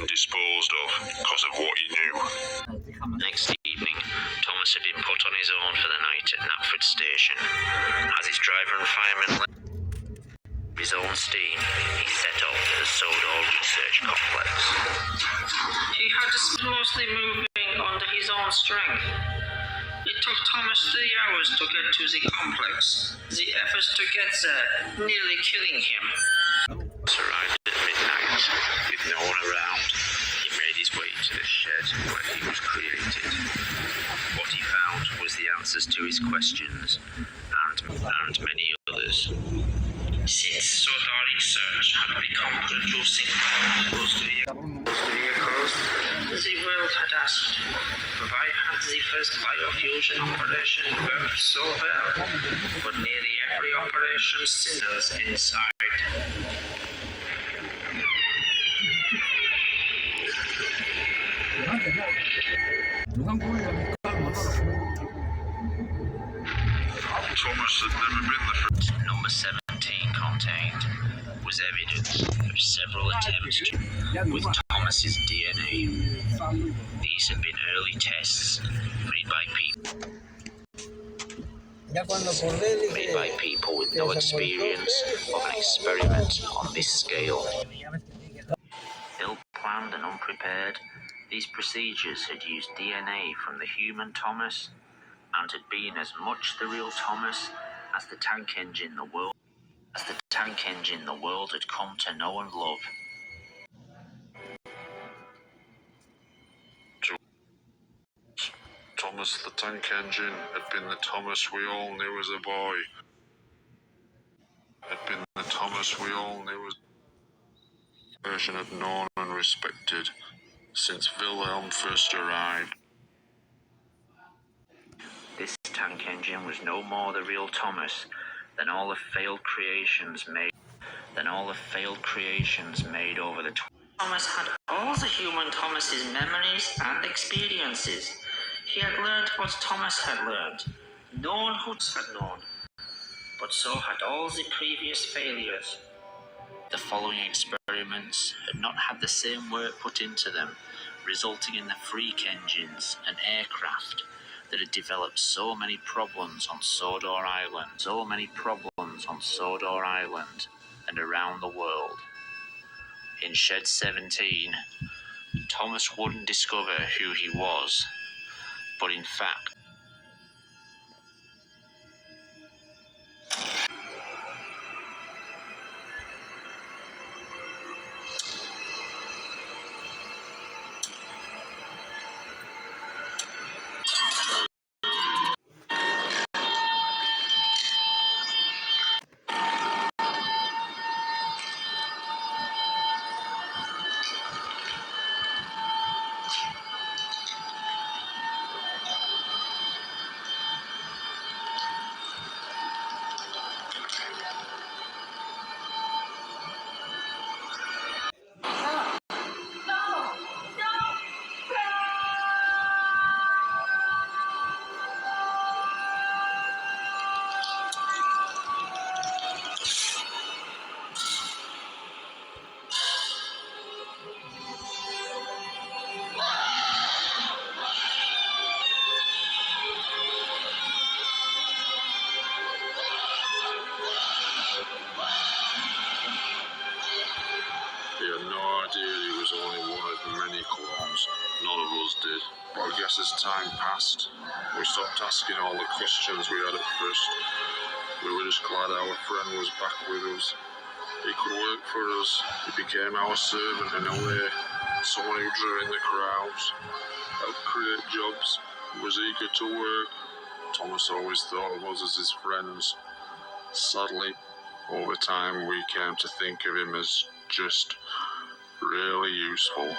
been disposed of because of what he knew. Next evening, Thomas had been put on his own for the night at Knapford Station. As his driver and fireman left his own steam, he set off for the Sodor research complex. He had to spend mostly moving under his own strength. It took Thomas 3 hours to get to the complex. The efforts to get there nearly killing him. Thomas arrived at midnight. With no one around, he made his way to the shed where he was created. What he found was the answers to his questions and many others. Since Sodor research had become producing closed vehicles, the world had asked, why had the first biofusion operation worked so well, but nearly every operation cinders inside? Thomas had never been the first. Number 17 contained was evidence of several attempts with Thomas's DNA. These had been early tests made by people with no experience of an experiment on this scale. Ill-planned and unprepared, these procedures had used DNA from the human Thomas and had been as much the real Thomas as the tank engine the world had come to know and love. Thomas the Tank Engine had been the Thomas we all knew as a boy. Had been the Thomas we all knew as a person had known and respected since Wilhelm first arrived. This tank engine was no more the real Thomas than all the failed creations made over the Thomas had all the human Thomas's memories and experiences. He had learned what Thomas had learned, known what had known, but so had all the previous failures. The following experiments had not had the same work put into them, resulting in the freak engines and aircraft that had developed so many problems on Sodor Island and around the world. In Shed 17, Thomas wouldn't discover who he was, but in fact, He had no idea he was only one of many clones. None of us did. But I guess as time passed, we stopped asking all the questions we had at first. We were just glad our friend was back with us. He could work for us. He became our servant in a way. Someone who drew in the crowds, helped create jobs, was eager to work. Thomas always thought of us as his friends. Sadly, over time we came to think of him as just really useful.